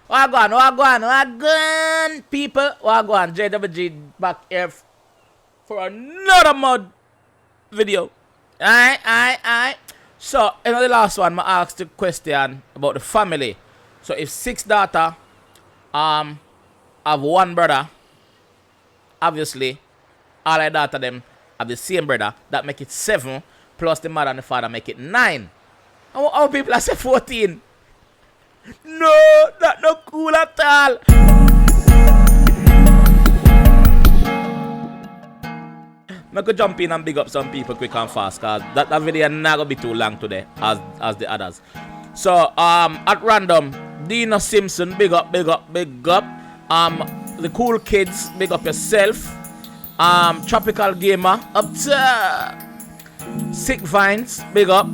Wagwan, people. Wagwan, JWG back here for another mod video. Alright. So, in the last one, I asked the question about the family. So, if 6 daughters have 1 brother, obviously, all the daughters them have the same brother. That make it 7, plus the mother and the father make it 9. How people are say 14? No, that's not cool at all. I could jump in and big up some people quick and fast, cause that video not gonna be too long today as the others. So at random, Dino Simpson, big up. The cool kids, big up yourself. Tropical Gamer, up to Sick Vines, big up.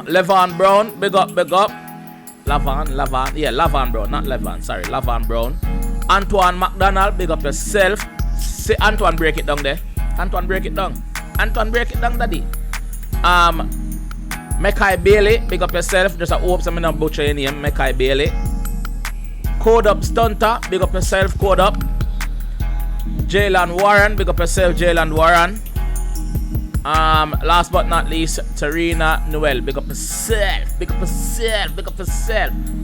Levan Brown, big up. Lavan Brown, not Levan, sorry, Lavan Brown. Antoine McDonald, big up yourself. Say Antoine, break it down there. Antoine, break it down, daddy. Mekai Bailey, big up yourself. Just a hope some not butcher your name, Mekai Bailey. Code Up Stunter, big up yourself, Code Up. Jalen Warren, big up yourself, Jalen Warren. Last but not least, Tarina Noel, big up yourself.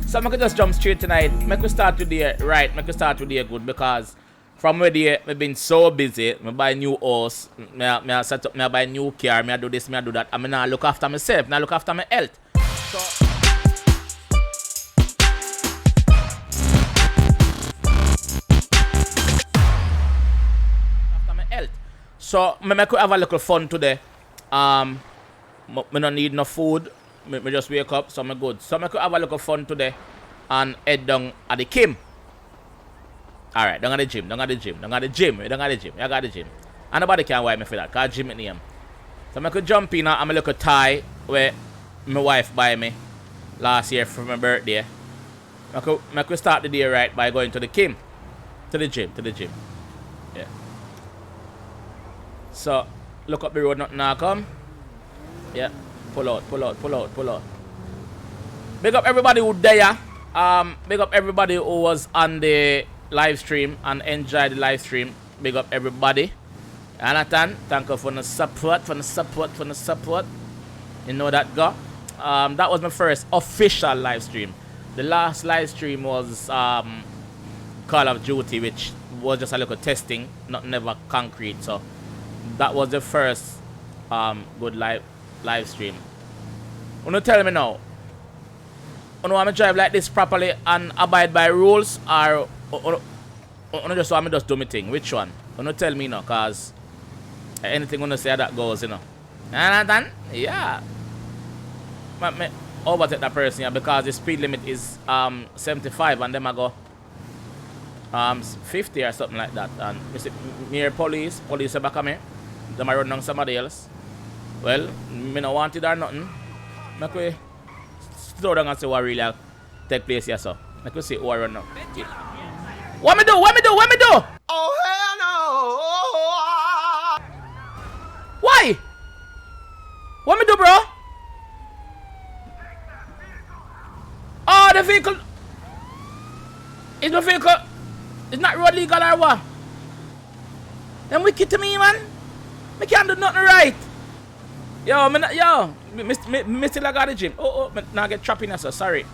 So I can just jump straight tonight. Make we start today right. Make we start today good, because from where day I've been so busy. I buy new house, I set up, I buy new car, I do this, I do that. I mean, I look after myself, I look after my health. So I could have a little fun today. I don't need no food. I just wake up, so I'm good. So I could have a little fun today and head down at the Kim. Alright, don't go to the gym. You got the gym. And nobody can wipe me for that, because gym is name. So I could jump in and I'm a little tie where my wife buy me last year for my birthday. I could start the day right by going to the Kim. To the gym. Yeah. So look up the road, nothing now come. Yeah. Pull out. Big up everybody who there. Big up everybody who was on the live stream and enjoyed the live stream. Big up everybody. Jonathan, thank you for the support. You know that go. That was my first official live stream. The last live stream was Call of Duty, which was just a little testing, not never concrete. So that was the first good live stream. Wanna tell me now? You want me to drive like this properly and abide by rules, or just want me just do my thing? Which one? You tell me now, cause anything you say that goes, you know. And yeah. Me overtake that person here because the speed limit is 75 and them I go 50 or something like that. And me police are back on me. Them I run down somebody else. Well, me no want it or nothing. Make we slow down and see what really take place here, so. Make we see who I run now. Yeah. What me do? Oh hell no! Why? What me do, bro? Oh, the vehicle. Is the vehicle? It's not road legal or what? Them wicked to me, man. Me can't do nothing right. Yo, me still got the gym. Oh, me now get trapped in here, so sorry.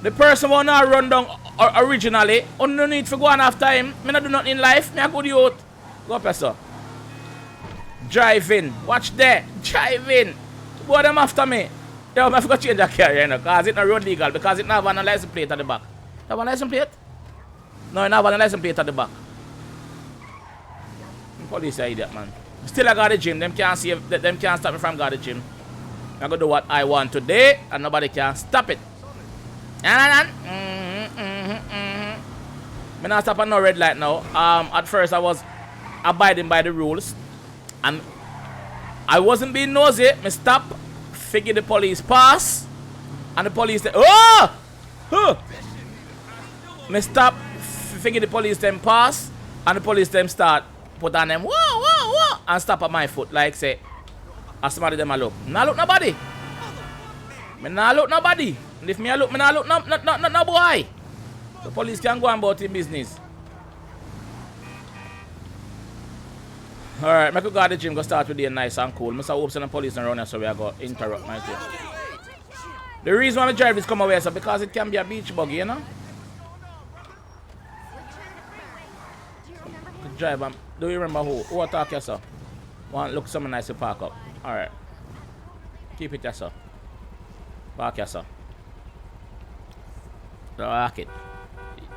The person who now run down originally, no need for going after him. Me not do nothing in life. Me a good youth. Go up here, sir. Drive in. Watch there. Drive in. Boy, them after me. Yo, I forgot to change that car, you know, because it's not road legal, because it not have a license plate at the back. You have a license plate? No, it not have a license plate at the back. The police are idiot, man. Still I got the gym. Them can't see, them can't stop me from going to the gym. I'm gonna do what I want today, and nobody can stop it. Me not stop at no red light now. At first I was abiding by the rules, and I wasn't being nosy. Me stop. Figure the police pass, and the police say, oh! Me stop, figure the police them pass, and the police them start put on them, whoa, and stop at my foot, like say, as somebody them a look. Now look nobody. Me nah look nobody. And if me a look, me nah look no boy. The police can go on about his business. Alright, make we go to the gym, go start with the nice and cool. Mr. Hopes and the police around here, so we are going to interrupt my thing. The reason why I drive this come away is because it can be a beach buggy, you know? Drive, do you remember who attack you, sir? Want look something nice to park up. Alright. Keep it there, sir. Park here, sir. Don't rock it.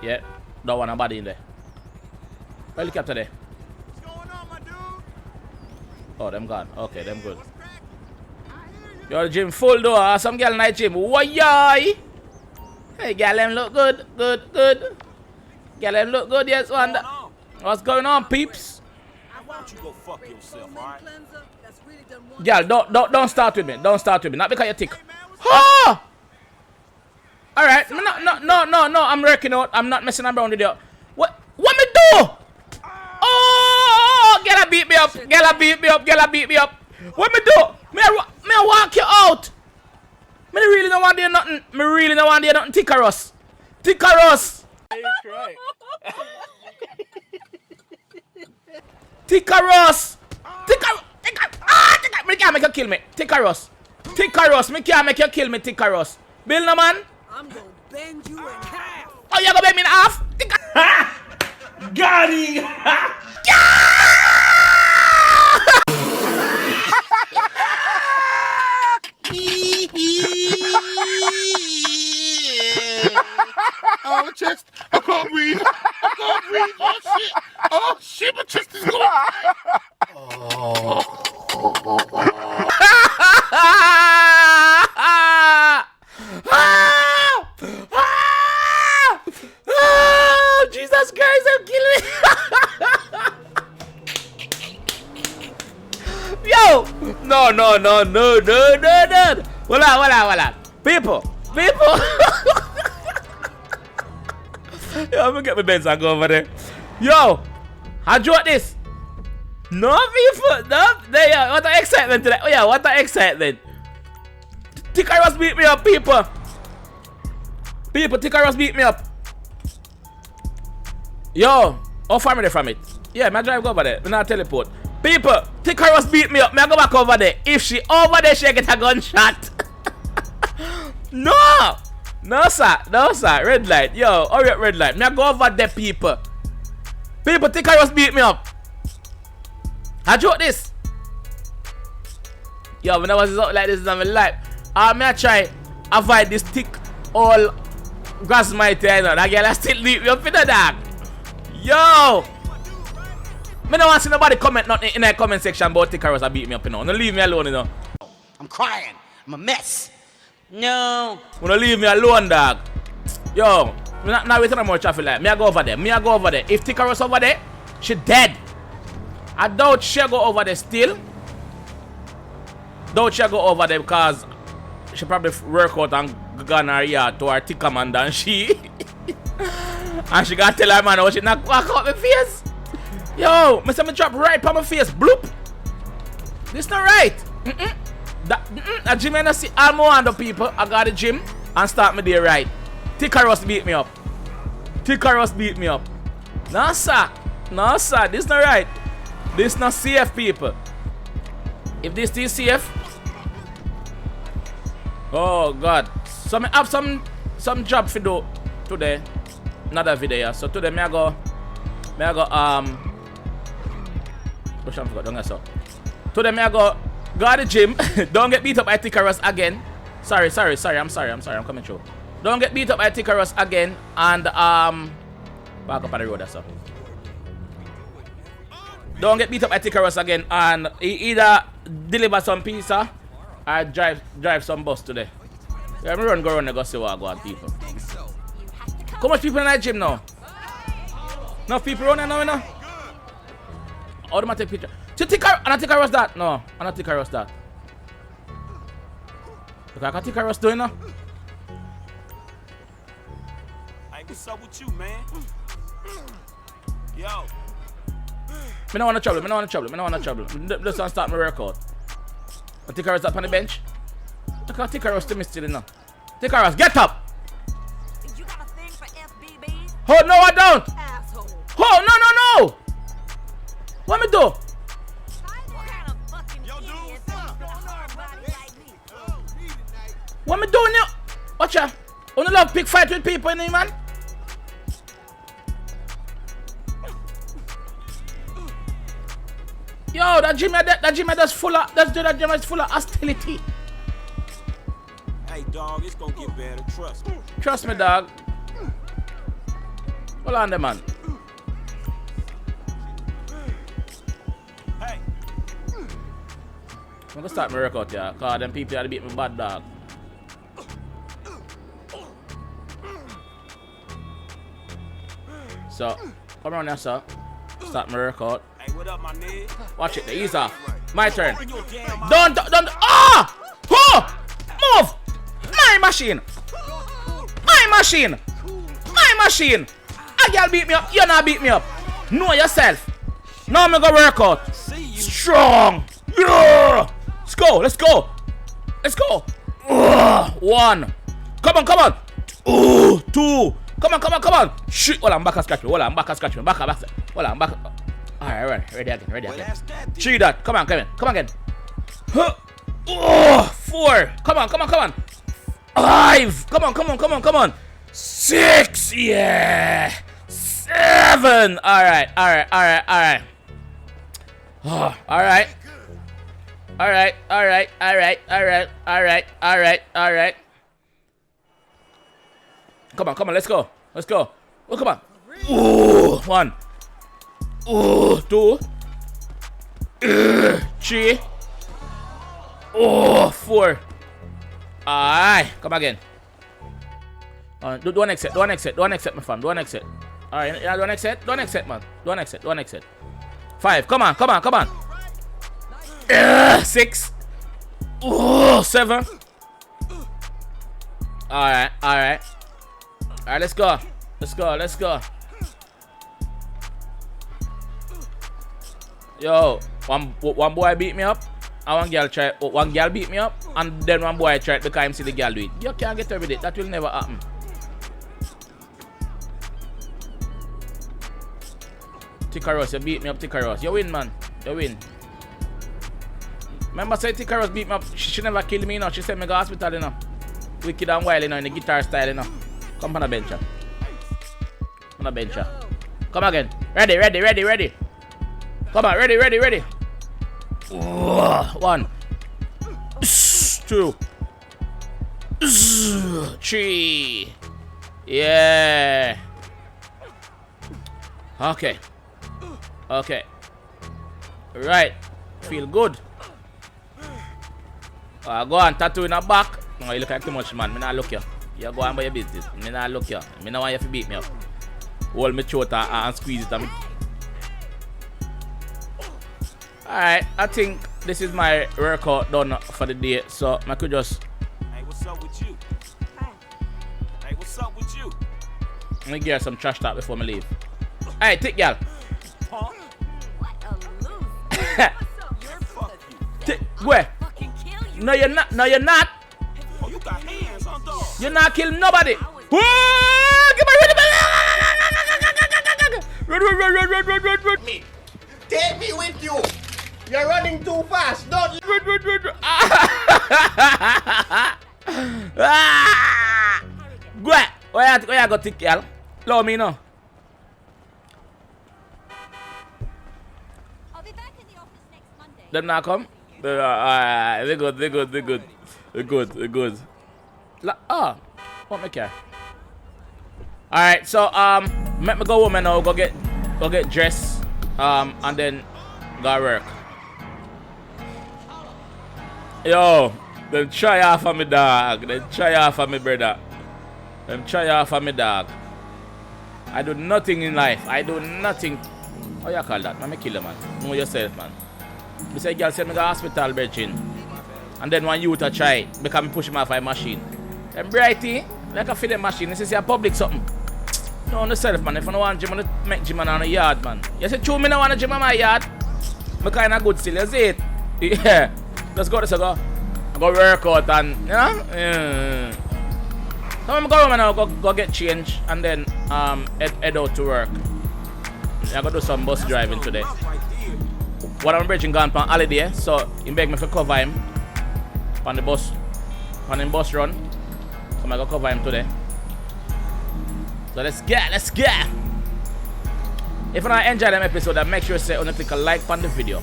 Yeah, don't want nobody in there. Helicopter there. Oh, them gone. Okay, them good. Your gym full though. Some girl night gym. Why? Hey, girl, them look good. Good. Girl, them look good. Yes, one. What's going on, peeps? Why don't you go fuck yourself, alright? Girl, don't start with me. Don't start with me. Not because you're thick. Oh! Alright. No. I'm working out. I'm not messing around with you. What me do? Oh! Girl, beat me up. What me do? Me walk you out. Me really don't want to do nothing. Tickarus. Tickarus. Me can't make you kill me. Tickarus. Me can't make you kill me, Tickarus. Bill no man. I'm gonna bend you in half. Oh, you gonna bend me in half? Got him! Oh, my chest. I can't breathe. Oh, shit, my chest is going. Oh, Jesus Christ, I'm killing me. Yo! No. Voila. People. Yo, I'm gonna get my Benz and go over there. Yo, I dropped this. No people, no. There, what an excitement today. Oh yeah, what an excitement. Tickarus beat me up, people. Tickarus beat me up. Yo, how far am I from it? Yeah, my drive go over there. Me not teleport. People, Tickarus beat me up. Me I go back over there. If she over there, she get a gunshot. No, sir. Red light. Yo, hurry up, red light. Me I go over there, people. Tickarus beat me up. I joke this. Yo, when I was out like this in my life, me I try avoid this thick all grass mighty, you know. That girl I still leave me up in the dark. Yo! Me don't want to see nobody comment nothing in the comment section about Tickarus I beat me up, you know. Don't leave me alone, you know. I'm crying. I'm a mess. No. Don't leave me alone, dog. Yo, me not waiting no more traffic light. Me I go over there. If Tickarus over there, she dead. I doubt she'll go over there still. Doubt she'll go over there because she probably work out and gone her yard to her ticker man than she. And she gotta tell her man how she not walk out my face. Yo, me say me drop right on my face. Bloop. This not right. That gym I not see all my hand up people. I got the gym and start me there right. Tickarus beat me up. No sir. This not right. This not safe, people. If this is safe, oh God. So I have some job to do today. Another video. So today I go today I go to the gym. Don't get beat up by Tickarus again. Sorry. I'm coming through. Don't get beat up by Tickarus again and back up on the road, that's all. Don't get beat up by Tickarus again and either deliver some pizza or drive some bus today. Yeah, I'm go around and go see what I go on people. How much people in that gym now? Enough people around there now, you know? How do I take picture? I'm not Tickarus that. No, I'm not Tickarus that. Look, I got Tickarus doing now. Hey, what's up with you, man? Yo. Me don't want trouble. Just want to start my workout. I Tickarus up on the bench. Look Look how Tickaros to me still now. Tickaros, get up! You got a thing for FBBs? Oh, no, I don't! Asshole. Oh, no, no, no! What me do? What kind of fucking idiot thinks a hard body like me? What me doing now? Watch ya. Wanna love pick fight with people, innit, man? Yo, that gym that's full of that gym is full of hostility. Hey, dog, it's gonna get better. Trust me. Trust me, dog. Hold on there, man. Hey, I'm gonna start my workout, yeah. Cause them people that beat me bad, dog. So, come around here, sir. Start my workout. hey, what up, my nigga? Watch it, the ease off. My turn. Bring your damn Don't. Ah! Oh! Move! My machine! My machine! My machine! A girl beat me up, you not beat me up. Know yourself. Now I'm gonna work out. See you. Strong! Yeah! Let's go, let's go! Let's go! One. Come on! Ooh, two. Come on! Shit! Hold on, back and scratch me. Hold on, back. Hold on, back. Alright, ready again. Well, that's that. Three that. Come again. Huh. Oh, four. Come on. Five. Come on. Six. Yeah. Seven. Alright. Oh, alright. Come on, let's go. Oh, come on. Ooh, one. Ooh, two. Three. Oh, four. Aye, come again. Do one exit, my fam. Do one exit. Alright, yeah, do one exit, man. Do one exit. Five, come on. Six. Oh, seven. Alright, let's go. Yo, one boy beat me up, and one girl beat me up, and then one boy tried because him see the girl do it. You can't get away with it. That will never happen. Tickaros, you beat me up, Tickaros. You win, man. You win. Remember, say Tickaros beat me up. She never killed me, you know. She sent me to the hospital, you know. Wicked and wild, you know, in the guitar style, you know. Come on a bench. Come again. Ready. Come on, ready. One. Two. Three. Yeah. Okay. Right. Feel good. Go on, tattoo in the back. No, you look like too much, man. Me not look you. You go on by your business. Me not look you. Me not want you to beat me up. Hold me throat and squeeze it. Alright, I think this is my workout done for the day. So I could just. Hey, what's up with you? Let me get some trash talk before I leave. Alright, thick girl. Punk. What a loser. Fuck you. Where? Fucking kill you. No, you're not. Oh, you got hands, huh, dog? You're not killing nobody. Whoa! Run. Me. Take me with you. You're running too fast. Don't. Go ahead. Where you go, thick girl? Love me now. I'll be back in the office next Monday. Them not come? They're good. What me care? Alright, so let me go home and now go get dressed and then go work. Yo, them try off of me dog. Them try off of me brother. Them try off of me dog. I do nothing in life. I do nothing. How you call that? Man, me kill you, man. Know yourself, man. Me say girl send me to the hospital, Virgin. And then one youth a try because me push him off a machine. Them brighty, like a feed machine. This is your public something. Know yourself, man. If I don't want gym, I make gym on the yard, man. You say true, me don't want to gym on my yard. Me kind of good still, you see it? Yeah. Let's go. go work out and, you know? Yeah. So I'm going home now, go get changed and then head out to work. I'm going to do some bus driving today. One of my bridging gone on holiday, so he begged me to cover him on the bus run. So I'm going to cover him today. So let's get. If you enjoy them episode, then make sure you click a like on the video.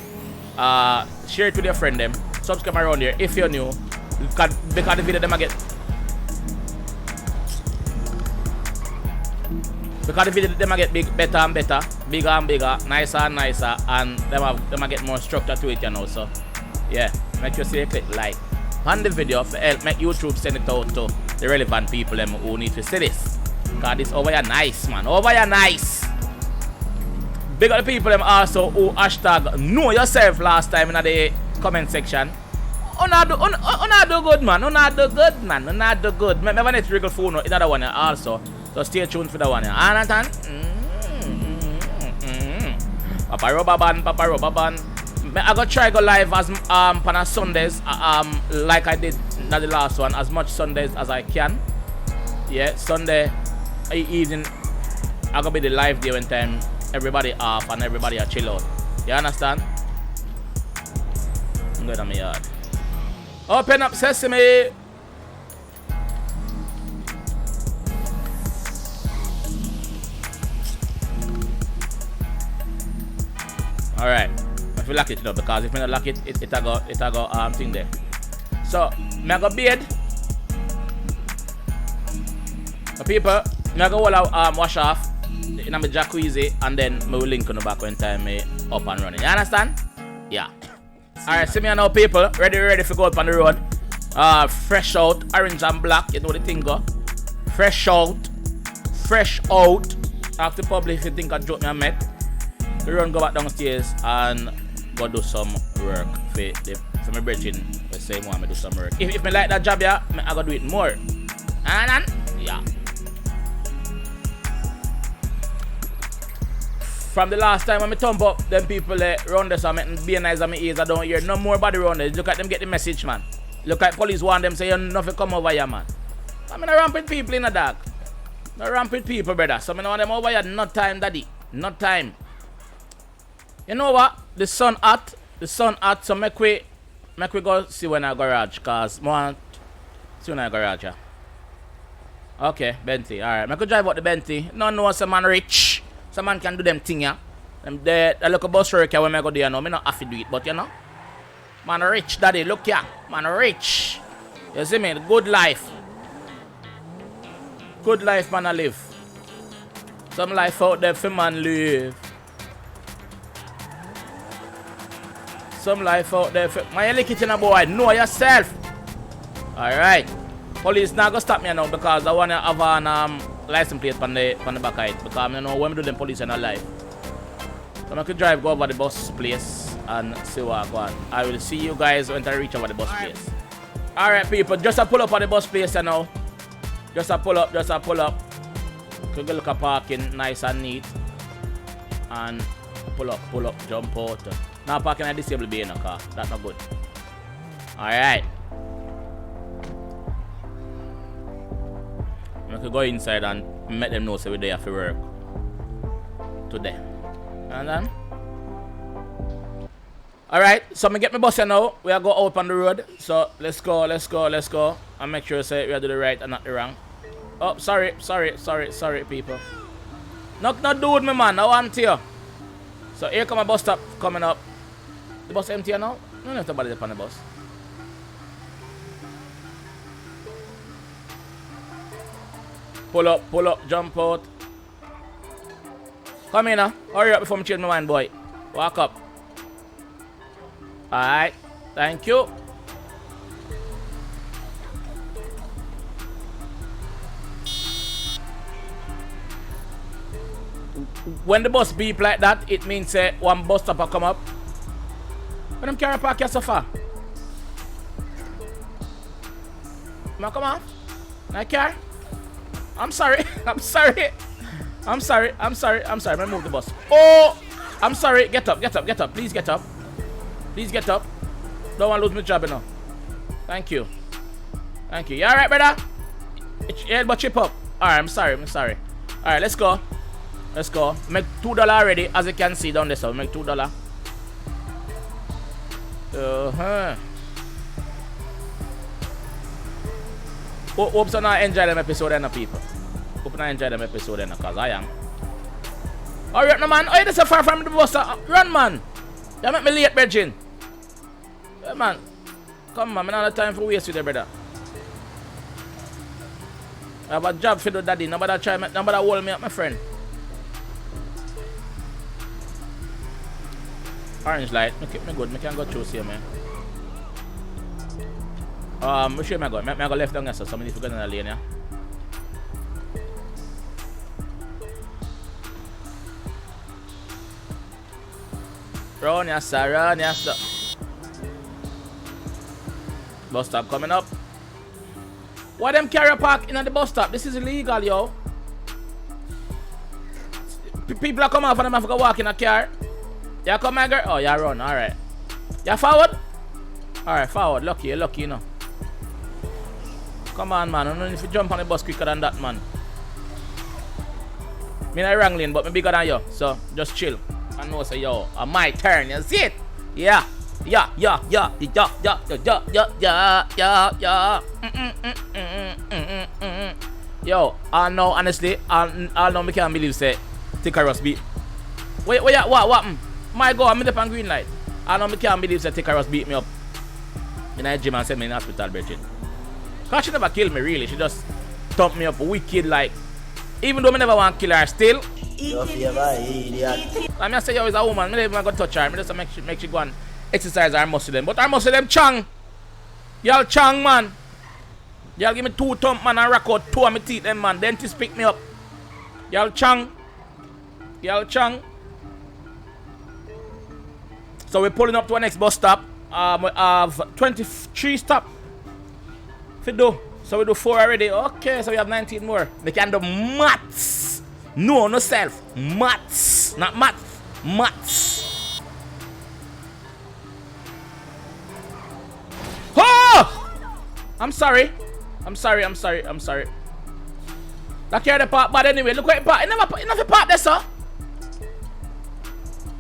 Share it with your friend them. Subscribe around here if you're new. Because the video them get big, better and better, bigger and bigger, nicer and nicer, and them get more structure to it, you know. So yeah, make sure you click like on the video to help make YouTube send it out to the relevant people them who need to see this. Cause this over here nice, man. Over here nice. Big up the people them also who hashtag know yourself last time in the comment section. Una do good, man. Una do good. Remember next wriggle phone another one also. So stay tuned for the one. Understand? Papa rubber band. I go try go live as on Sundays like I did not the last one, as much Sundays as I can. Yeah, Sunday evening I go be the live day when time everybody off and everybody are chill out. You understand? I'm going to my yard. Open up sesame. Alright. If you lock it, you know, because if you don't lock it, it go thing there. So, I go bed. The people, I go all wash off in my jacuzzi and then I will link on the back when time I up and running. You understand? Yeah. Alright, see me now people, ready for go up on the road. Fresh out, orange and black, you know the thing go. Fresh out. Ask the public if you think I joke me I met. We run go back downstairs and go do some work for my brethren. The same one, I do some work. If I like that job, yeah, I go do it more. And yeah. From the last time when I thump up, them people round this and be nice on my ears, I don't hear no more body round this. Look at them get the message, man. Look at police want them say you nothing come over here, man. I mean, I ramp with people in the dark. No ramp with people, brother. So I want them over here. No time, daddy. No time. You know what? The sun hot. So make we go see when I garage, cause I want see when I garage. Yeah. Okay, Bentley. Alright. I could drive out the Bentley. No know some man rich. Some man can do them thing, yeah. Them there I look a bus worker when I go there, no. Me not have to do it, but you know. Man rich, daddy. Look here. Man rich. You see me? Good life. Good life, man, I live. Some life out there for man live. Some life out there for... My kitchen boy, know yourself. Alright. Police now go stop me now because I want to have a license plate on the back of it. Because I know when we do them police are not live. So I could drive go over the bus place and see what I go on. I will see you guys when I reach over the bus place. Alright people, just a pull up on the bus place now. Just a pull up. Could go look at parking nice and neat. And pull up, jump out. Now parking at disabled bay in a car. That's not good. Alright. I could go inside and make them know so we're there for work. Today. And then alright, so I'm get my bus here now. We are go out on the road. So let's go. And make sure say we are do the right and not the wrong. Oh, sorry, people. Not do with me, man. I want you. So here come a bus stop coming up. The bus empty now? No, there's nobody on the bus. Pull up, jump out. Come in now. Hurry up before I change my mind, boy. Walk up. Alright. Thank you. When the bus beep like that, it means one bus stop will come up. When I'm carrying park here so far. Come on. My car. I'm sorry. I'm sorry. I move the bus. Oh! I'm sorry. Get up. Please get up. Don't want to lose my job, you know. Thank you. Thank you. You alright, brother? Your head but chip up. Alright, I'm sorry. Alright, let's go. Let's go. Make $2 already, as you can see down there. So make $2. Hope so now enjoy them episode and people. Hope now enjoy them episode and cause I am. Alright, no man. Oh, you so far from the bus. Run, man. You make me late, Virgin. Yeah, man. Come on, I don't have time for waste with you, brother. I have a job for the daddy. Nobody try me, nobody hold me up, my friend. Orange light. Make me good. Me can go through here, man. Which way am I going? I go left down here, so somebody need to go in the lane, yeah? Run, yes, sir. Run, yes, sir. Bus stop coming up. Why them carry park in the bus stop? This is illegal, yo. People are coming off and them have to go walk in a car. You come, my girl? Oh, you run. Alright. You forward? Alright, forward. Lucky, you know. Come on, man. I don't need to jump on the bus quicker than that, man. Me not wrong lane, but me bigger than you. So, just chill. I know, say, yo, my turn. You see it? Yeah. Yeah. Yo, I know, honestly, I know me can't believe, say, 𝐷𝐞𝐴 beat. Wait, what? My God, I'm in the green light. I know me can't believe, say, 𝐷𝐞𝐴 beat me up in a gym and send me in the hospital, Virgin. Cause she never killed me, really. She just thumped me up wicked, like, even though me never want to kill her, still. I mean, I say, yo, is a woman. Me never even go touch her. I just make she go and exercise her muscle them. But her muscle them chang. Y'all chang, man. Y'all give me 2 thump, man, and rock out 2 of my teeth, them, man. Dentist pick me up. Y'all chang. So we're pulling up to our next bus stop. We have 23 stop. So we do 4 already. Okay, so we have 19 more. We can do maths. No self. Maths. Not math. Maths. Oh! I'm sorry. That carry the part, but anyway, look what it part. It never part there, sir.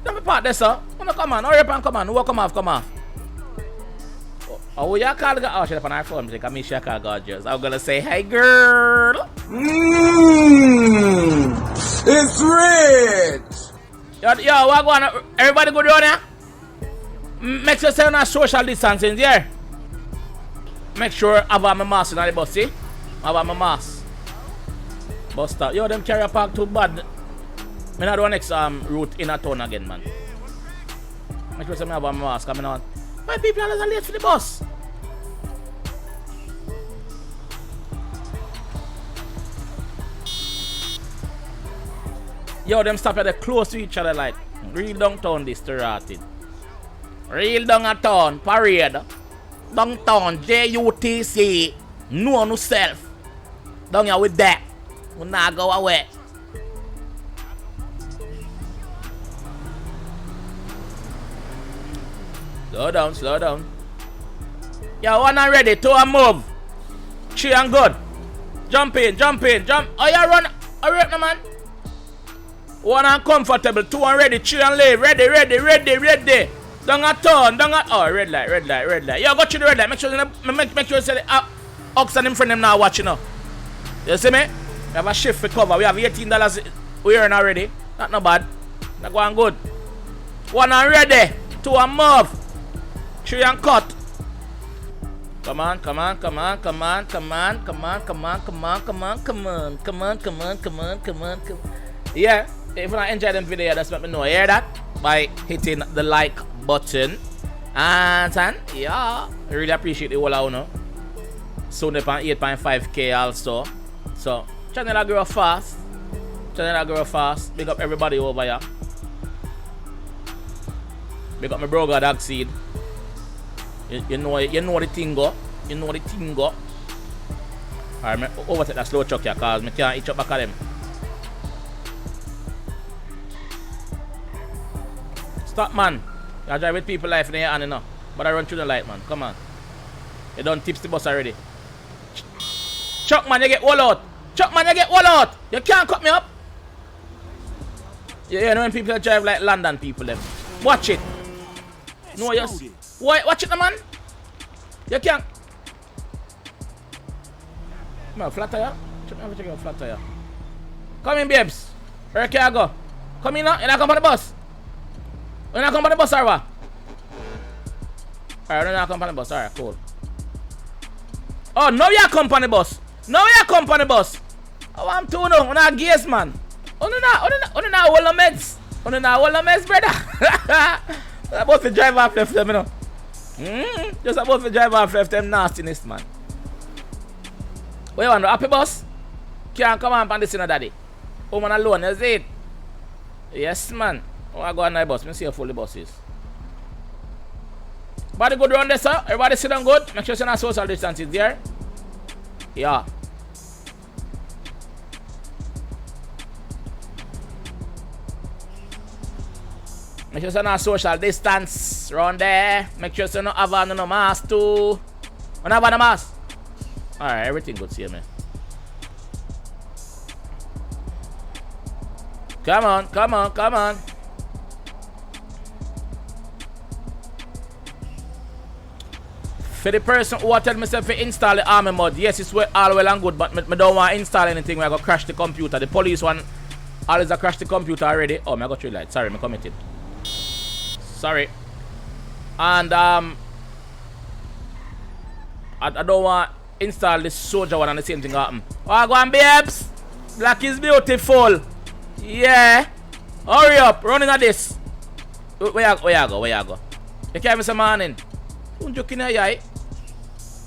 Never part there, sir. Oh, no, come on. Hurry up and come on. Who come off? Oh, you call the oh, she's up on our phone. Because me, she call gorgeous. I'm gonna say, hey, girl. It's rich. Yo, what going on? Everybody go down here? Make sure you're on social distancing, yeah? Make sure I have my mask in the bus, see? I have my mask. Bus stop. Yo, them carry park too bad. I'm not the next route in a town again, man. Make sure I have my mask coming on. Why people are late for the bus? Yo, them stop at the close to each other like real downtown this started. Real downtown parade. Downtown JUTC. No self. Down here with that. We not go away. Slow down. Yo, one and ready, 2 and move. 3 and good. Jump in. Oh, you run. Hurry up, no man. 1 and comfortable, 2 and ready, 3 and live. Ready. Down a turn, oh, red light. Yo, go through the red light. Make sure you say the Ox and them friend them now watching now. You see me? We have a shift for cover. We have $18 we earn already. Not bad. Not going good. 1 and ready, 2 and move. 3 and cut. Come on. Yeah, if you enjoy them video, just let me know. Hear that? By hitting the like button. And yeah, I really appreciate it all out now. Soon upon 8.5k also. So channel grow fast. Big up everybody over here. Big up my brother Dog Seed. You know the thing go. Alright, me overtake that slow truck here cause me can't eat up back at them. Stop, man. You drive with people life in your hand, you know. But I run through the light, man. Come on. You done tips the bus already. Chuck man, you get all out. Chuck man, you get all out. You can't cut me up. Yeah, you know when people drive like London people them. Watch it. No, yes. Watch it, man. You can't. Come on, flat tire. Check your flat tire. Come in, babes. Where can I go? Come in now. You not come on the bus. You not come on the bus or what? Alright, you not come on the bus. Alright, cool. Oh, now you come on the bus. Now you come on the bus. Oh, I'm too now. You're not gays, man. You not all the meds. You not all the meds, brother. About to drive off left them, you know. Just about to drive off left them nastiness, man. Where you want to happy bus? Can't come on this, you know, daddy. Woman alone, is it? Yes, man. Oh, I go on my bus. Let me see how full the bus is. Body good round there, sir. Everybody sit down good. Make sure you're not social distancing there. Yeah. Make sure you're not social distance around there. Make sure you're not having no mask too. You not having a mask? Alright, everything good here, man. Come on, come on, come on. For the person who tell myself to install the army mod, yes, it's all well and good, but I don't want to install anything where I go crash the computer. The police one always crash the computer already. Oh, I got 3 lights. Sorry, I committed. Sorry. And I don't want to install this soldier one and the same thing happen. Oh, go on, babes. Black is beautiful. Yeah. Hurry up. Running at this. Where you go? Where you go? You can't miss a morning. Don't joke in your eye.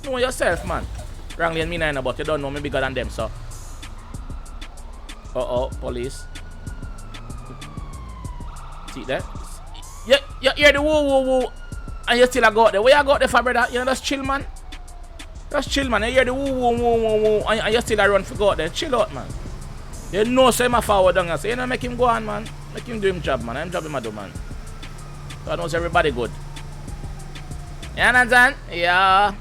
Know yourself, man. Wrong lane me nine, but you don't know me bigger than them, so. Uh-oh, police. See that? You hear the woo, and you still go out there. Where you go out there for, brother? You know, that's chill, man. That's chill, man. You hear the woo, and you still run for go out there. Chill out, man. You know, say my forward down and say, you know, make him go on, man. Make him do him job, man. I'm jobbing my do, man. So I knows everybody good. You understand? Yeah.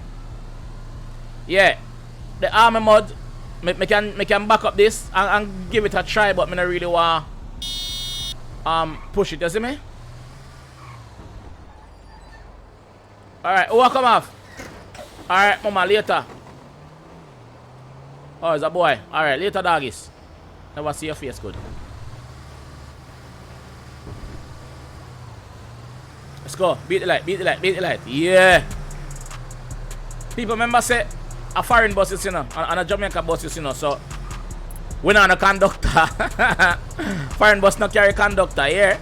Yeah. The army mod, me can back up this and give it a try, but me not really want push it, you see me? Alright, who will come off? Alright, mama, later. Oh, it's a boy. Alright, later, doggies. Never see your face good. Let's go. Beat the light, beat the light, beat the light. Yeah. People remember say a foreign buses, you know, and a Jamaica buses, you know, so we not a conductor. Foreign bus not carry conductor, yeah.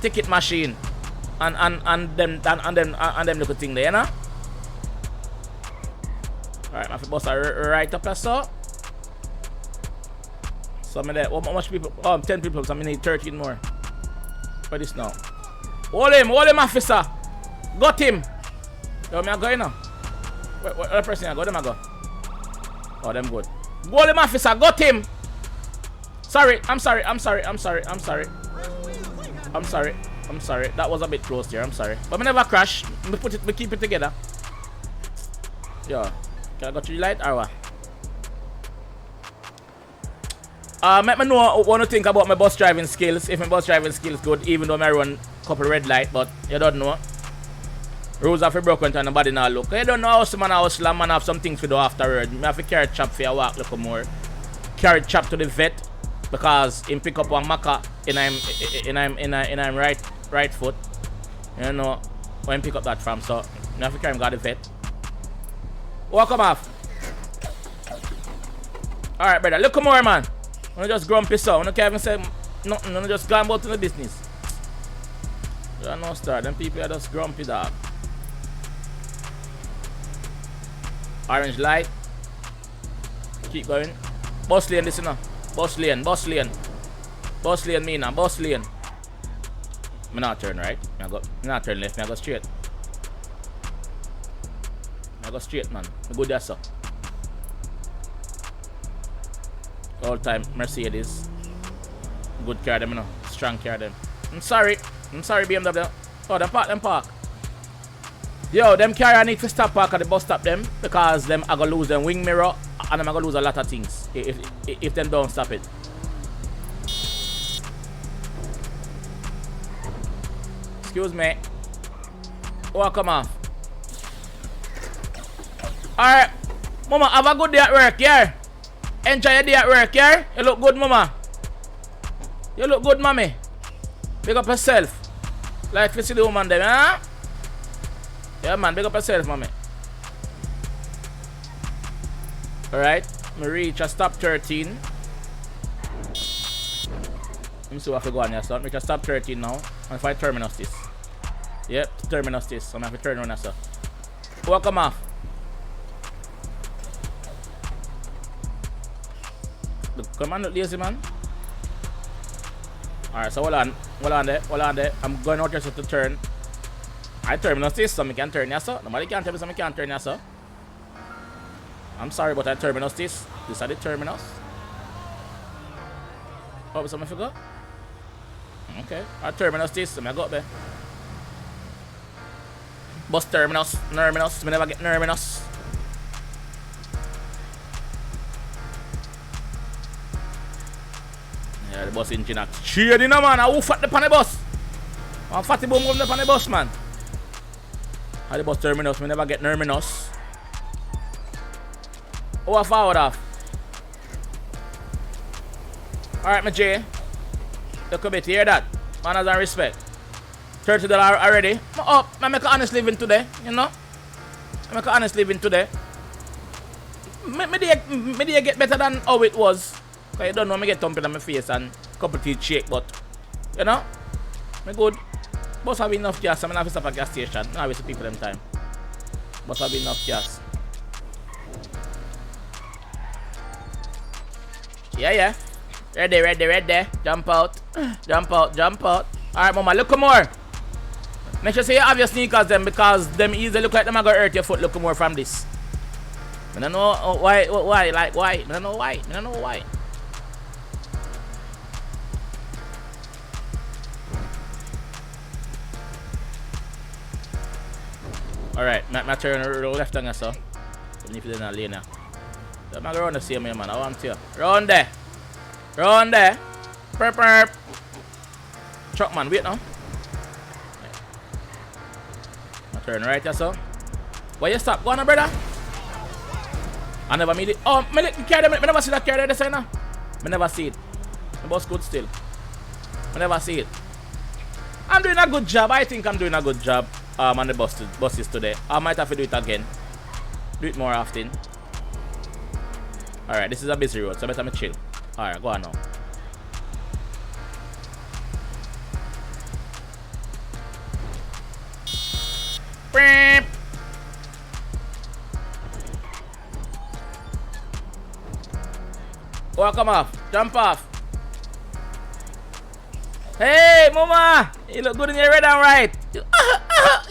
Ticket machine. And them little thing there, you know. Alright, my bus are right up there, so. So me there, how much people? Oh, 10 people, so I need 13 more. For this now. Hold him, officer. Got him. Yo, me a go, you know. What the person I go? Them I go. Oh, them good. Hold him, officer. Got him. Sorry, I'm sorry. That was a bit close there. I'm sorry. But me never crash. We keep it together. Yo, can I go to the light or what? Let me know what you think about my bus driving skills. If my bus driving skills good, even though I run a couple red light, but you don't know. Rules have to broken and nobody now look. You don't know how some man have some things to do afterward. I have to carry chop for your walk a little more. Carry chop to the vet because him pick up one maca in I'm right foot. You know where him pick up that from, so I have to carry him to the vet. Welcome off. Alright, brother, look more, man. I'm just grumpy, so I can't even say nothing. I'm just going about to the business. You know, start. Them people are just grumpy, dog. Orange light. Keep going. Bus lane, listen now. Bus lane. Bus lane, me now. Bus lane. Me not turn right. Me not turn left. Me go straight. Me go straight, man. Me go there, so. All time Mercedes. Good car them, you know. Strong car them. I'm sorry BMW. Oh, them park. Yo, them carrier need to stop park at the bus stop them because them are gonna lose them wing mirror and them are gonna lose a lot of things if them don't stop it. Excuse me. Oh, come on. Alright. Mama, have a good day at work, yeah? Enjoy your day at work, yeah? You look good, mama. You look good, mommy. Big up yourself. Like you see the woman there, huh? Yeah, man, big up yourself, mommy. Alright. Me reach a stop 13. Let me see what I go on here, so. Reach a stop 13 now. And if I terminus this. Yep, terminus this. So I'm going to turn around, so. Welcome off. Come on, lazy man. Alright, so hold on there. I'm going out just to turn. I terminus this, so I can turn here, so. Nobody can tell me so I can't turn here, so. I'm sorry, but I terminus this. This is the terminus. Oh, something I forgot? Okay, I terminus this, so I go up there. Bus terminus, nerminus, me never get nerminus. Yeah, the bus engine act shady now, man. Who fat the pan the bus? I'm fatty boom on the pan the bus, man. How the bus terminus, me never get nerminus. Oh, I forward off. Alright, my J. Look a bit, hear that? Manners and respect. $30 already. I make an honest living today, you know? I make an honest living today. Me get better than how it was. Cause you don't know me get thumping on my face and couple teeth shake, but you know? Me good. Bus have enough gas, I'm gonna have to stop at gas station. I waste people them time. Bus have enough gas. Yeah. Ready. Jump out. Alright, mama, look more. Make sure you have your sneakers then because them easily look like them are gonna hurt your foot. Look more from this. I don't know why. I don't know why. Alright, my turn left on so. Even if they're not lane now. I'm not going to see me, man. I want you. Round there. Perp. Truck man, wait now. I turn right here, so. Why you stop? Go on, brother. I never made it. Oh, I never see that carrier there, side now. I never see it. The bus good still. I never see it. I'm doing a good job. I think I'm doing a good job on the buses today. I might have to do it again. Do it more often. Alright, this is a busy road, so better me chill. Alright, go on now. Beep. Oh, come off. Jump off. Hey, mama. You look good in your red and right.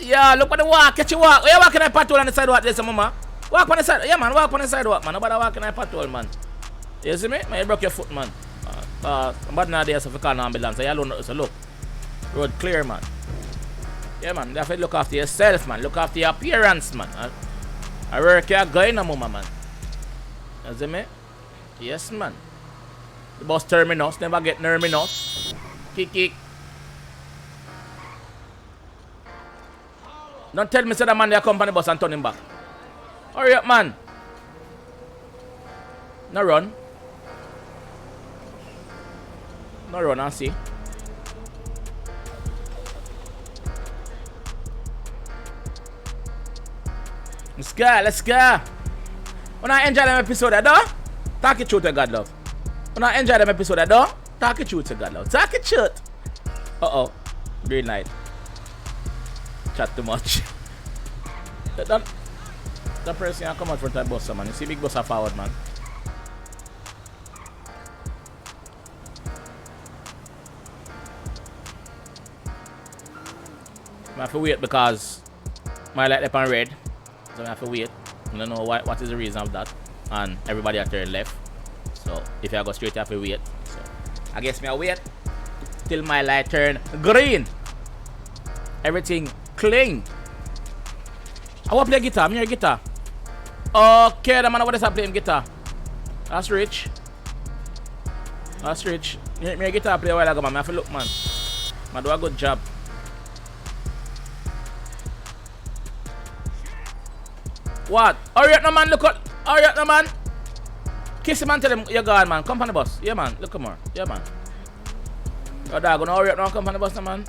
Yeah, look at the walk. Catch your walk. You're walking a patrol on the sidewalk there, mama. Walk on the side. Yeah, man. Walk on the sidewalk, man. Nobody walking a patrol, man. You see me? Man, you broke your foot, man. But nowadays, if you call an ambulance, you alone, so look. Road clear, man. Yeah, man. You have to look after yourself, man. Look after your appearance, man. I work here going no mama, man. You see me? Yes, man. The bus terminus. Never get nerminus. Kick. Don't tell me say that man they come on the bus and turn him back. Hurry up, man. No run. No run and see. Let's go. When I enjoy them episode, though, talk it truth to God love. When I enjoy them episode, though, talk it truth to God love. Talk it truth. Uh-oh. Green light. Chat too much. That person can come out front of the bus, man. You see big bus are forward, man. I have to wait because my light up on red. So I have to wait. I don't know what is the reason of that. And everybody at turn left. So if I go straight, I have to wait. So I guess me I wait till my light turn green. Everything clean. I want to play guitar. I'm here guitar. Okay, the man over there playing guitar. That's rich. That's rich. Me a guitar play a while ago, man. I have to look, man. Man do a good job. What? Hurry up, no man. Look up. Hurry up, no man. Kiss him and tell him you're gone, man. Come on the bus. Yeah, man. Look more. Yeah, man. Your dog gonna hurry up now. Come on the bus, no, man.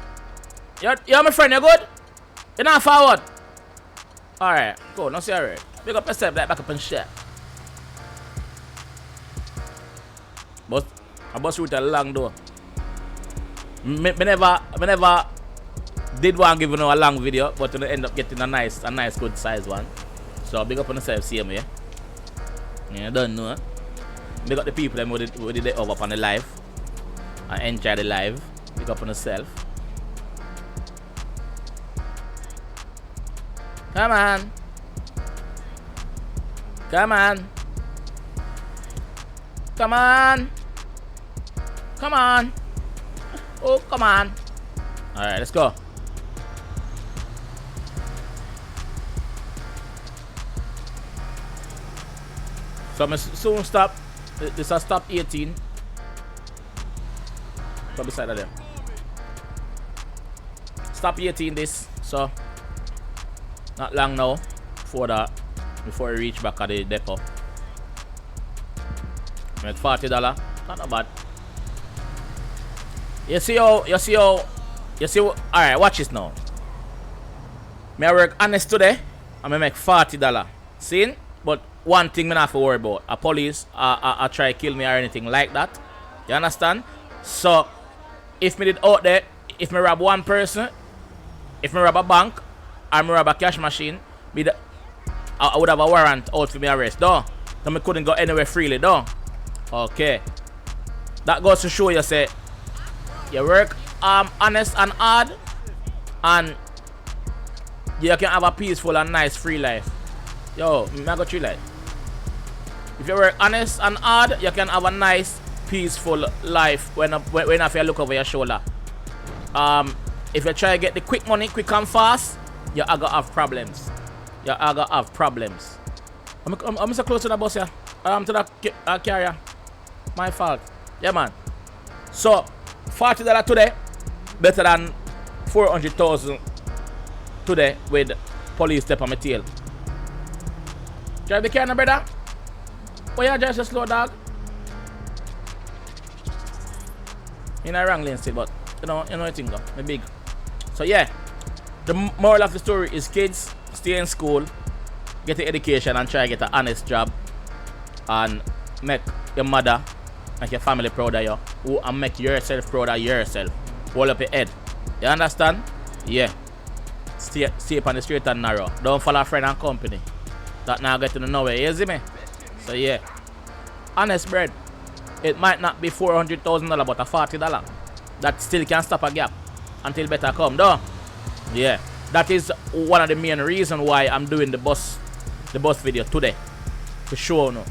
You're my friend. You good? You're not forward. Alright. Go. Now see alright. Pick up yourself like back up and shit. But I bus route a long door. Me never did one give you a long video, but you end up getting a nice good size one. So big up on yourself, see me, yeah? Yeah, don't know. Big up the people them who did it over on the live. And enjoy the live. Big up on yourself. Come on. Come on. Come on. Come on. Oh, come on. Alright, let's go. So I'm soon stop. This is stop 18. Stop beside of them. Stop 18 this. So not long now before we reach back at the depot. Make $40. Not bad. You see, alright, watch this now. I work honest today, and I make $40. See? But one thing I don't have to worry about. A police I try to kill me or anything like that. You understand? So if me did out there, if me rob one person, if me rob a bank, or me rob a cash machine, I would have a warrant out for me arrest, though. So me couldn't go anywhere freely, though. Okay. That goes to show you, say, you work honest and hard, and you can have a peaceful and nice free life. Yo, I got you like. If you work honest and hard, you can have a nice, peaceful life when you look over your shoulder. If you try to get the quick money, quick and fast, you're gonna have problems. You're gonna have problems. I'm so close to the bus here. To the carrier. My fault. Yeah, man. So, $40 today, better than 400,000 today with police step on my tail. Drive the car now, brother. Why you drive so slow, dog? In a wrong lane still, but you know the thing though. I'm big. So yeah, the moral of the story is kids, stay in school, get the education and try to get an honest job and make your mother, make your family proud of you, and make yourself proud of yourself. Hold up your head. You understand? Yeah. Stay up on the straight and narrow. Don't follow friend and company. That now get to nowhere, you see me? So yeah, honest bread. It might not be $400,000, but a $40. That still can stop a gap until better come, though. Yeah, that is one of the main reasons why I'm doing the bus video today, to show you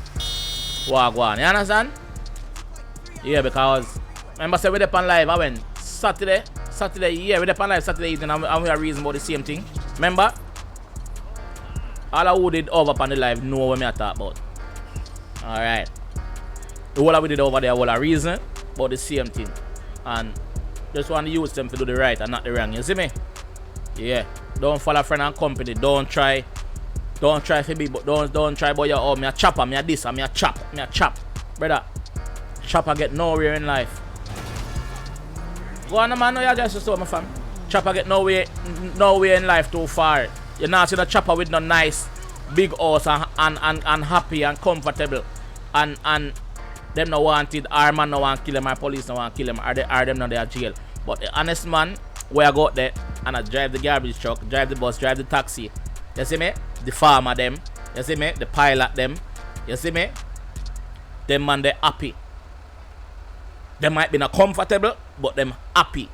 Wagwan. You understand? Yeah, because remember say we up on live. I went Saturday. Yeah, we up on live Saturday evening, and we are reason about the same thing. Remember? All who did over on the live know what I talk about. Alright. The whole we did over there, all a reason about the same thing. And just want to use them to do the right and not the wrong. You see me? Yeah. Don't follow friend and company. Don't try to be, but don't try boy your me a chopper, me a this, and me a chop. Brother. Chopper get nowhere in life. Go on, man, no you just so my fam. Chopper get nowhere in life too far. You're not seeing a chopper with no nice big house and happy and comfortable and them no wanted, our man no want kill him, our police no want kill him, or them no they are jail. But the honest man where I go out there and I drive the garbage truck, drive the bus, drive the taxi. You see me? The farmer them. You see me? The pilot them. You see me? Them man they happy. They might be not comfortable, but them happy.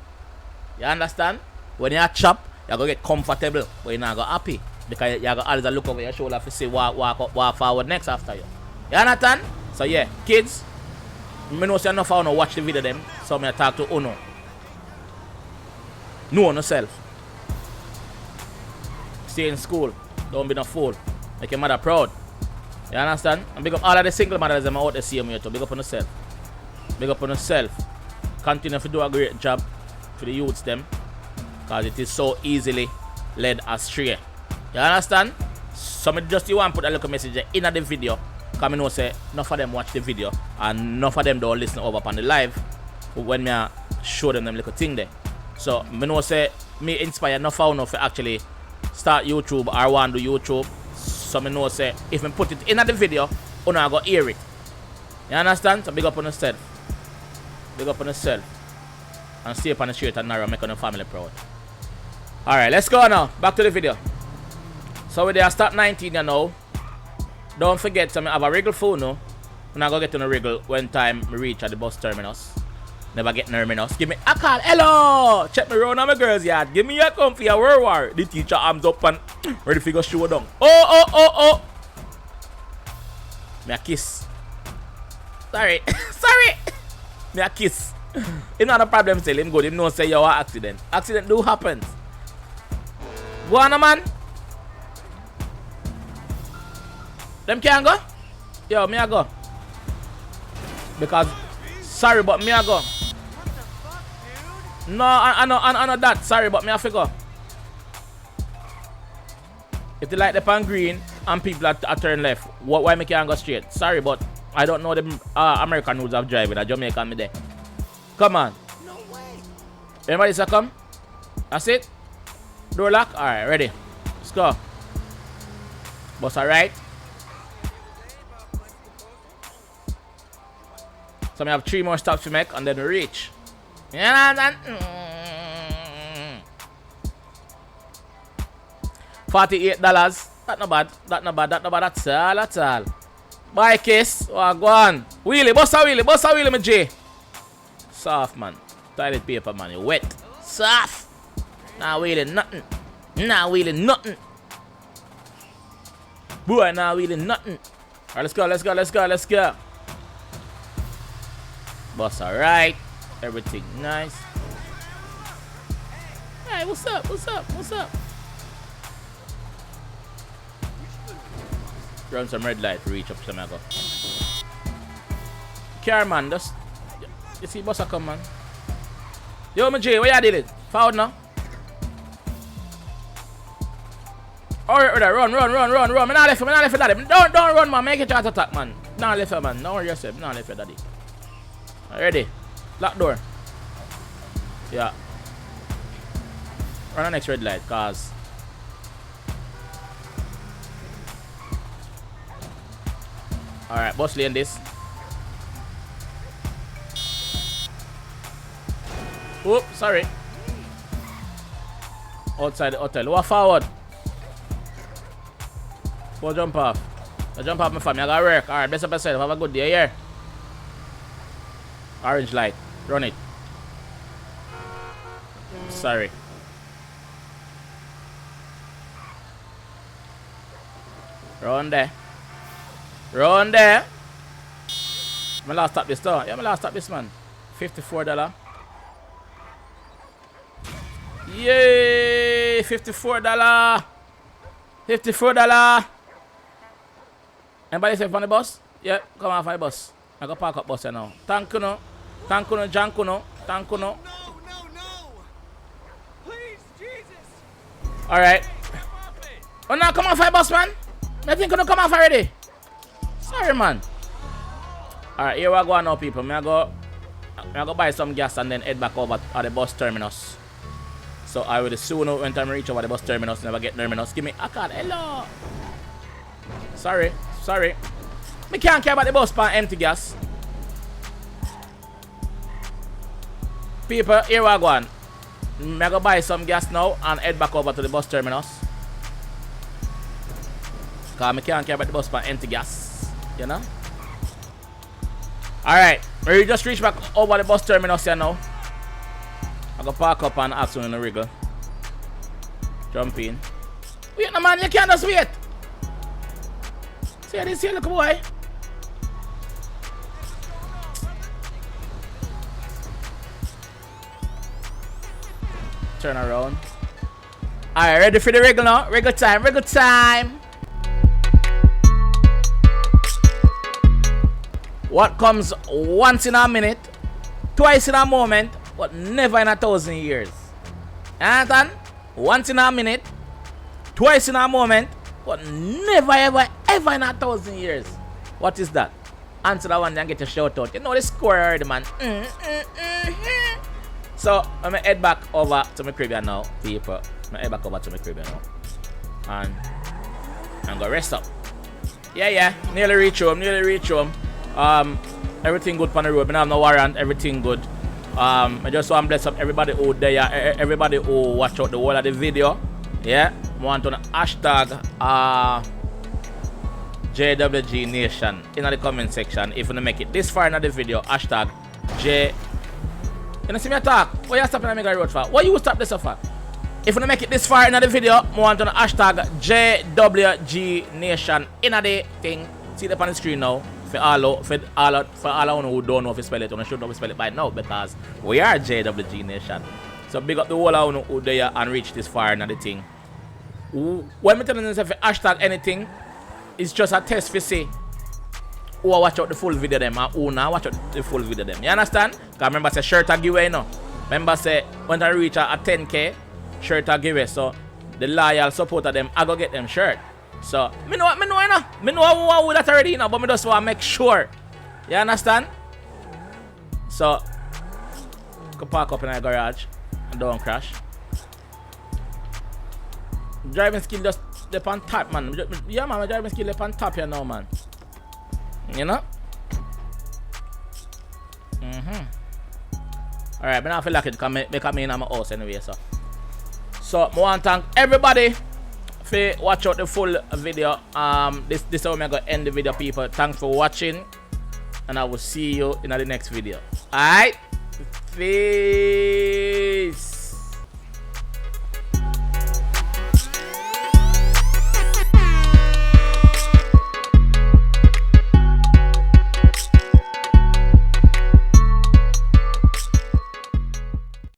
You understand? When you chop, you're going to get comfortable, but you're not going to happy. Because you're going to always look over your shoulder to see walk forward next after you. You understand? So yeah, kids, I know you're not to watch the video them, so I talk to Uno. Know yourself. Stay in school. Don't be no fool. Make your mother proud. You understand? And big up all of the single mothers that out the same way too. Big up on yourself. Big up on yourself. Continue to do a great job for the youths them. Because it is so easily led astray. You understand? So me just you want to put a little message in the video. Because I know say enough of them watch the video and enough of them don't listen over on the live when me show them little thing there. So me know say me inspire enough of you to actually start YouTube or want to do YouTube. So me know say if me put it in the video, you know I go hear it. You understand? So big up on yourself. Big up on yourself. And stay up on the straight and narrow, making your family proud. Alright, let's go now. Back to the video. So we there start 19 you know. Don't forget to have a wriggle phone now. When I go get on a wriggle when time we reach at the bus terminus. Never get terminus. Give me a call. Hello! Check me around on my girls yard. Give me a comfy a World War. The teacher arms up and ready to go show down. Oh! Me a kiss. Sorry. Sorry. Me a kiss. It's not a problem, tell him good. Him no say you are accident. Accident do happen. Go on, man. Them can go? Yo, me a go. Because, sorry, but me a go. No, I know that. Sorry, but me a go. If they like the pan green and people are turn left, why me can't go straight? Sorry, but I don't know the American rules of driving. A Jamaican me there. Come on. No way. Everybody say come. That's it. Door lock. Alright, ready. Let's go. Bus alright. So we have 3 more stops to make and then we reach. Yeah, $48. That's not bad. That's all. Bye, kiss. Oh, go on. Wheelie, bust a wheelie, my J. Soft, man. Toilet paper, man. You wet. Soft. Nah wheeling nothing. Boy, nah wheeling nothing. Alright, let's go. Boss, alright. Everything nice. Hey, what's up? Run some red light, reach up some go. Car, man, just you see boss come, man. Yo, my J, where you did it? Forward now. Alright, run. Me not left for daddy. Don't run, man. Make it heart attack, man. Not left for man. Don't worry yourself. Not left for daddy. Ready? Lock door. Yeah. Run the next red light, cause. Alright, boss lane this. Oop, sorry. Outside the hotel. Walk forward. Go jump off. Jump off, my family. I gotta work. Alright, best of yourself. Have a good day here. Orange light. Run it. Sorry. Run there. My last stop this though. Yeah, my last stop this, man. $54. Yay! $54. Anybody safe on the bus? Yeah, come on for the bus. I go park up bus here now. Thank you, Jankuno. No. Please, Jesus. Alright. Oh no, come on for the bus, man. I think you don't come off already. Sorry, man. Alright, here we go now, people. I go buy some gas and then head back over at the bus terminus. So I will soon when time reach over the bus terminus, never get terminus. Give me a card. Hello. Sorry. Me can't care about the bus for empty gas. People, here we go on. I go buy some gas now and head back over to the bus terminus. Cause I can't care about the bus for empty gas. You know? Alright. We just reach back over the bus terminus here now. I go park up and ask you in the wriggle. Jump in. Wait no man, you can't just wait. See this here, look boy. Turn around. Alright, ready for the wriggle now? Wriggle time, wriggle time. What comes once in a minute, twice in a moment, but never in 1,000 years. Understand? Once in a minute, twice in a moment, but never ever ever in 1,000 years. What is that? Answer that one and get a shout out. You know the score already, man. So I'm gonna head back over to my crib now, people. I'm gonna head back over to my crib now. And I'm gonna rest up. Yeah, nearly reach home, everything good on the road. I don't have no warrant, everything good. I just want to bless up everybody who there, everybody who watch out the whole of the video. Yeah, I want to hashtag JWG Nation in the comment section. If you make it this far in the video, hashtag J. You see me talk? Why you stopping at me road for? Why you stop this for? If you make it this far in the video, I want to hashtag JWG Nation in the thing. See it on the screen now. For all who don't know if you spell it, you should know if you spell it by now because we are JWG Nation. So big up the whole of who there and reach this far in the thing. When I tell you if hashtag anything, it's just a test for see who watch out the full video them and who now watch out the full video them. You understand? Because remember say shirt a giveaway now. Remember say when I reach a 10k, shirt a giveaway. So the loyal supporter them, I go get them shirt. So me know who that already, you know, but me just want to make sure. You understand? So go park up in the garage and don't crash. Driving skill just up on top, man. Yeah, man, my driving skill up on top here now, man. You know? Alright, but now I feel like it because me in my house anyway, so I want to thank everybody for watch out the full video. This is how I'm gonna end the video, people. Thanks for watching, and I will see you in the next video. Alright? Peace.